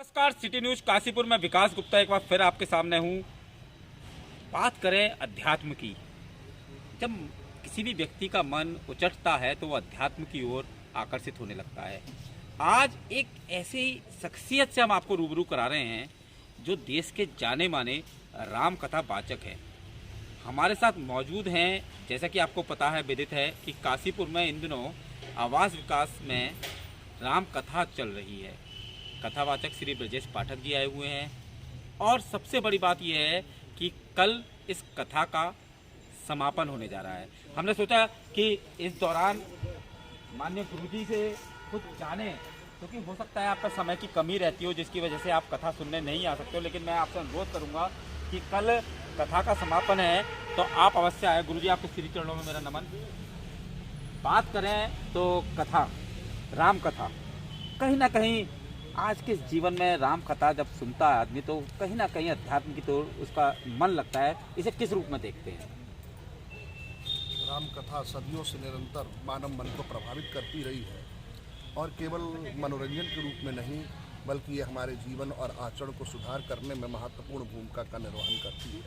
नमस्कार, city news Kashipur में विकास गुप्ता एक बार फिर आपके सामने हूँ। बात करें अध्यात्म की। जब किसी भी व्यक्ति का मन उचटता है तो वो अध्यात्म की ओर आकर्षित होने लगता है। आज एक ऐसी शख्सियत से हम आपको रूबरू करा रहे हैं जो देश के जाने माने राम कथा वाचक हैं। हमारे साथ मौजूद हैं। जैसा कि आपको पता है, विदित है कि काशीपुर में इन दिनों आवास विकास में राम कथा चल रही है। कथावाचक श्री ब्रजेश पाठक जी आए हुए हैं और सबसे बड़ी बात यह है कि कल इस कथा का समापन होने जा रहा है। हमने सोचा कि इस दौरान माननीय गुरुजी से कुछ जाने, क्योंकि हो सकता है आपका समय की कमी रहती हो जिसकी वजह से आप कथा सुनने नहीं आ सकते हो, लेकिन मैं आपसे अनुरोध करूंगा कि कल कथा का समापन है तो आप अवश्य आए। गुरुजी, आपके श्री चरणों में मेरा नमन। बात करें तो कथा, राम कथा, कहीं ना कहीं आज के जीवन में राम कथा जब सुनता है आदमी तो कहीं ना कहीं अध्यात्म की ओर उसका मन लगता है। इसे किस रूप में देखते हैं? राम कथा सदियों से निरंतर मानव मन को प्रभावित करती रही है और केवल मनोरंजन के रूप में नहीं बल्कि ये हमारे जीवन और आचरण को सुधार करने में महत्वपूर्ण भूमिका का निर्वहन करती है।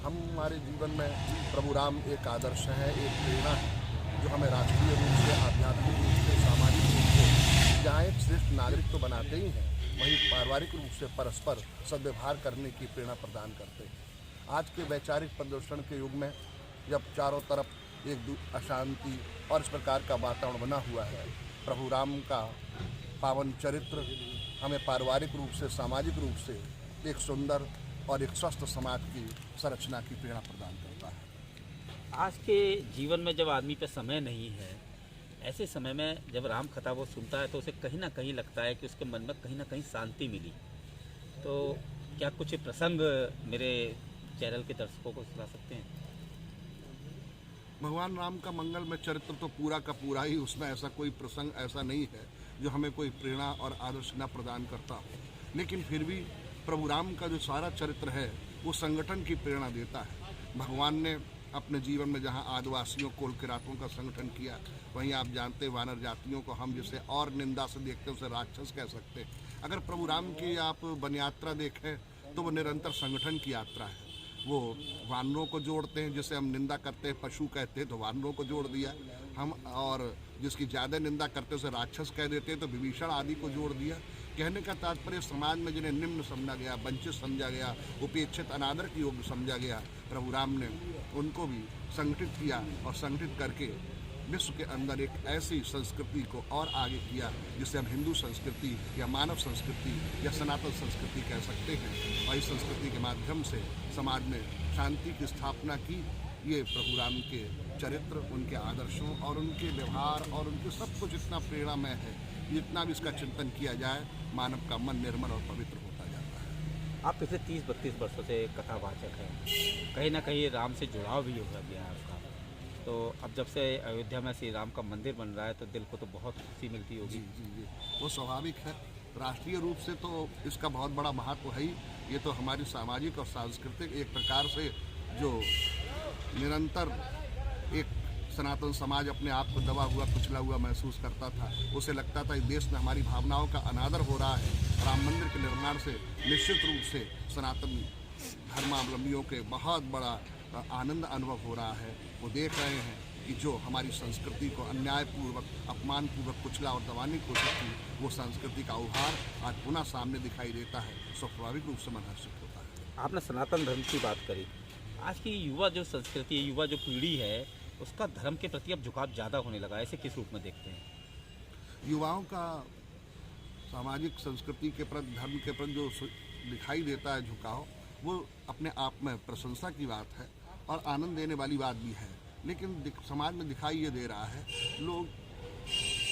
हमारे जीवन में प्रभु राम एक आदर्श है, एक प्रेरणा है जो हमें राष्ट्रीय रूप से, आध्यात्मिक रूप से, सामाजिक रूप से जहाँ एक श्रेष्ठ नागरिक तो बनाते ही हैं, वहीं पारिवारिक रूप से परस्पर सद्व्यवहार करने की प्रेरणा प्रदान करते हैं। आज के वैचारिक प्रदर्शन के युग में जब चारों तरफ एक अशांति और इस प्रकार का वातावरण बना हुआ है, प्रभु राम का पावन चरित्र हमें पारिवारिक रूप से, सामाजिक रूप से एक सुंदर और एक स्वस्थ समाज की संरचना की प्रेरणा प्रदान करता है। आज के जीवन में जब आदमी पे समय नहीं है, ऐसे समय में जब राम कथा वो सुनता है तो उसे कहीं ना कहीं लगता है कि उसके मन में कहीं ना कहीं शांति मिली। तो क्या कुछ प्रसंग मेरे चैनल के दर्शकों को सुना सकते हैं? भगवान राम का मंगलमय चरित्र तो पूरा का पूरा ही, उसमें ऐसा कोई प्रसंग ऐसा नहीं है जो हमें कोई प्रेरणा और आदर्श न प्रदान करता हो, लेकिन फिर भी प्रभु राम का जो सारा चरित्र है वो संगठन की प्रेरणा देता है। भगवान ने अपने जीवन में जहाँ आदिवासियों, कोल किरातों का संगठन किया, वहीं आप जानते वानर जातियों को हम जिसे और निंदा से देखते हैं उसे राक्षस कह सकते हैं। अगर प्रभु राम की आप वन यात्रा देखें तो वो निरंतर संगठन की यात्रा है। वो वानरों को जोड़ते हैं, जिसे हम निंदा करते हैं पशु कहते हैं तो वानरों को जोड़ दिया हम, और जिसकी ज़्यादा निंदा करते हैं उसे राक्षस कह देते हैं तो विभीषण आदि को जोड़ दिया। कहने का तात्पर्य समाज में जिन्हें निम्न समझा गया, वंचित समझा गया, उपेक्षित, अनादर के योग्य समझा गया, प्रभु राम ने उनको भी संगठित किया और संगठित करके विश्व के अंदर एक ऐसी संस्कृति को और आगे किया जिसे हम हिंदू संस्कृति या मानव संस्कृति या सनातन संस्कृति कह सकते हैं। और इस संस्कृति के माध्यम से समाज में शांति की स्थापना की। ये प्रभु राम के चरित्र, उनके आदर्शों और उनके व्यवहार और उनके सब कुछ इतना प्रेरणामय है, जितना भी इसका चिंतन किया जाए मानव का मन निर्मल और पवित्र होता जाता है। आप पिछले 30-32 वर्षों से कथावाचक हैं, कहीं ना कहीं राम से जुड़ाव भी हो गया है आपका। तो अब जब से अयोध्या में श्री राम का मंदिर बन रहा है तो दिल को तो बहुत खुशी मिलती होगी। जी, वो स्वाभाविक है। राष्ट्रीय रूप से तो इसका बहुत बड़ा महत्व है ही। ये तो हमारी सामाजिक और सांस्कृतिक एक प्रकार से जो निरंतर एक सनातन समाज अपने आप को दबा हुआ, कुचला हुआ महसूस करता था, उसे लगता था इस देश में हमारी भावनाओं का अनादर हो रहा है। राम मंदिर के निर्माण से निश्चित रूप से सनातन धर्मावलंबियों के बहुत बड़ा आनंद अनुभव हो रहा है। वो देख रहे हैं कि जो हमारी संस्कृति को अन्यायपूर्वक, अपमानपूर्वक कुचला और दबाने की कोशिश की, वो संस्कृति का उभार आज पुनः सामने दिखाई देता है। स्वाभाविक रूप से मन हर्षित होता है। आपने सनातन धर्म की बात करी। आज की युवा जो संस्कृति है, युवा जो पीढ़ी है, उसका धर्म के प्रति अब झुकाव ज़्यादा होने लगा है। इसे किस रूप में देखते हैं? युवाओं का सामाजिक संस्कृति के प्रति, धर्म के प्रति जो दिखाई देता है झुकाव, वो अपने आप में प्रशंसा की बात है और आनंद देने वाली बात भी है। लेकिन समाज में दिखाई ये दे रहा है लोग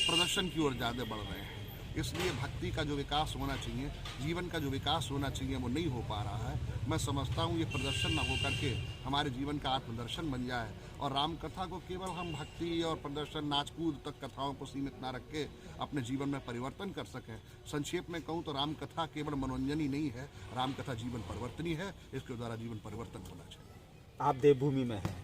प्रदर्शन की ओर ज़्यादा बढ़ रहे हैं। इसलिए भक्ति का जो विकास होना चाहिए, जीवन का जो विकास होना चाहिए, वो नहीं हो पा रहा है। मैं समझता हूँ ये प्रदर्शन न हो करके हमारे जीवन का आत्मदर्शन बन जाए और राम कथा को केवल हम भक्ति और प्रदर्शन, नाच कूद तक कथाओं को सीमित ना रख के अपने जीवन में परिवर्तन कर सकें। संक्षेप में कहूँ तो राम कथा केवल मनोरंजन ही नहीं है, राम कथा जीवन परिवर्तनी है। इसके द्वारा जीवन परिवर्तन होना चाहिए। आप देवभूमि में हैं,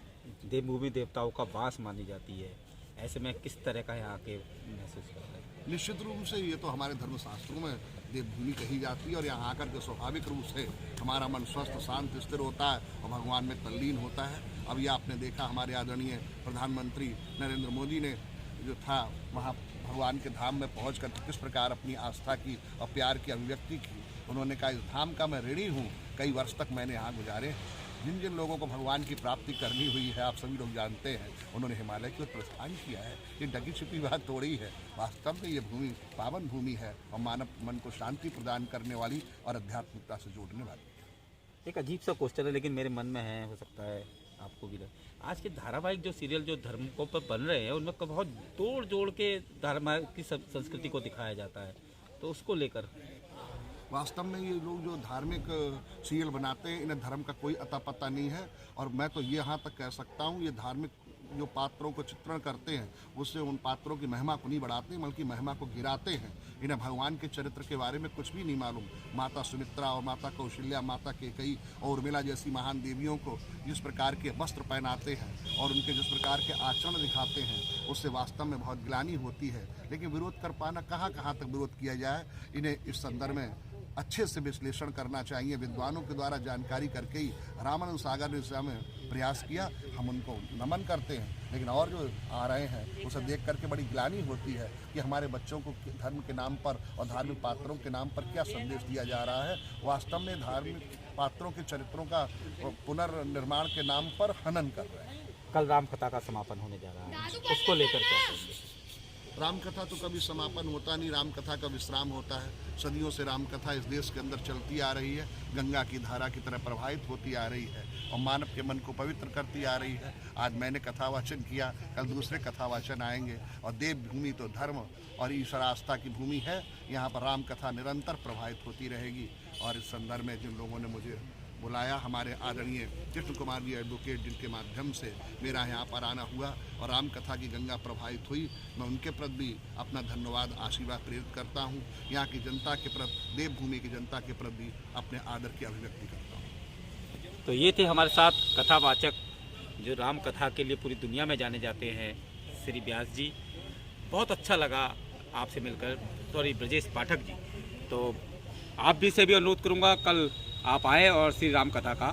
देवभूमि देवताओं का वास मानी जाती है, ऐसे में किस तरह का यहाँ के महसूस करते हैं? निश्चित रूप से ये तो हमारे धर्मशास्त्रों में देवभूमि कही जाती है। और यहाँ आकर के स्वाभाविक रूप से हमारा मन स्वस्थ शांत स्थिर होता है और भगवान में तल्लीन होता है। अभी आपने देखा हमारे आदरणीय प्रधानमंत्री नरेंद्र मोदी ने जो था वहाँ भगवान के धाम में पहुँच कर किस प्रकार अपनी आस्था की और प्यार की अभिव्यक्ति की। उन्होंने कहा इस धाम का मैं ऋणी हूँ, कई वर्ष तक मैंने यहाँ गुजारे। जिन जिन लोगों को भगवान की प्राप्ति करनी हुई है आप सभी लोग जानते हैं, उन्होंने हिमालय की ओर प्रस्थान किया है। ये ढकी छिपी बात थोड़ी है, वास्तव में ये भूमि पावन भूमि है और मानव मन को शांति प्रदान करने वाली और आध्यात्मिकता से जोड़ने वाली। एक अजीब सा क्वेश्चन है लेकिन मेरे मन में है, हो सकता है आपको भी लगे। आज के धारावाहिक जो सीरियल जो धर्मों पर बन रहे हैं उनमें बहुत तोड़ जोड़ के धर्म की संस्कृति को दिखाया जाता है, तो उसको लेकर वास्तव में ये लोग जो धार्मिक सीरियल बनाते हैं इन्हें धर्म का कोई अता पता नहीं है। और मैं तो ये यहाँ तक कह सकता हूँ ये धार्मिक जो पात्रों को चित्रण करते हैं उससे उन पात्रों की महिमा को नहीं बढ़ाते बल्कि महिमा को गिराते हैं। इन्हें भगवान के चरित्र के बारे में कुछ भी नहीं मालूम। माता सुमित्रा और माता कौशल्या, माता केकई और उर्मिला जैसी महान देवियों को जिस प्रकार के वस्त्र पहनाते हैं और उनके जिस प्रकार के आचरण दिखाते हैं उससे वास्तव में बहुत ग्लानि होती है। लेकिन विरोध कर पाना कहाँ तक विरोध किया जाए, इन्हें इस संदर्भ में अच्छे से विश्लेषण करना चाहिए। विद्वानों के द्वारा जानकारी करके ही रामानंद सागर ने इस में प्रयास किया, हम उनको नमन करते हैं। लेकिन और जो आ रहे हैं उसे देख करके बड़ी ग्लानि होती है कि हमारे बच्चों को धर्म के नाम पर और धार्मिक पात्रों के नाम पर क्या संदेश दिया जा रहा है। वास्तव में धार्मिक पात्रों के चरित्रों का पुनर्निर्माण के नाम पर हनन कर रहे हैं। कल रामकथा का समापन होने जा रहा है, उसको लेकर क्या कहेंगे? रामकथा तो कभी समापन होता नहीं, रामकथा का विश्राम होता है। सदियों से रामकथा इस देश के अंदर चलती आ रही है, गंगा की धारा की तरह प्रवाहित होती आ रही है और मानव के मन को पवित्र करती आ रही है। आज मैंने कथावाचन किया, कल दूसरे कथावाचन आएंगे और देवभूमि तो धर्म और ईश्वर आस्था की भूमि है। यहाँ पर रामकथा निरंतर प्रवाहित होती रहेगी। और इस संदर्भ में जिन लोगों ने मुझे बुलाया, हमारे आदरणीय कृष्ण कुमार जी एडवोकेट जिनके माध्यम से मेरा यहाँ पर आना हुआ और रामकथा की गंगा प्रवाहित हुई, मैं उनके प्रति भी अपना धन्यवाद आशीर्वाद प्रेरित करता हूँ। यहाँ की जनता के प्रति, देवभूमि की जनता के प्रति भी अपने आदर की अभिव्यक्ति करता हूँ। तो ये थे हमारे साथ कथावाचक जो रामकथा के लिए पूरी दुनिया में जाने जाते हैं, श्री व्यास जी। बहुत अच्छा लगा आपसे मिलकर, सॉरी ब्रजेश पाठक जी। तो आप भी से भी अनुरोध करूँगा कल आप आए और श्री राम कथा का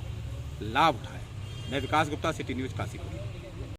लाभ उठाएं। मैं विकास गुप्ता, सिटी न्यूज़ काशीपुर।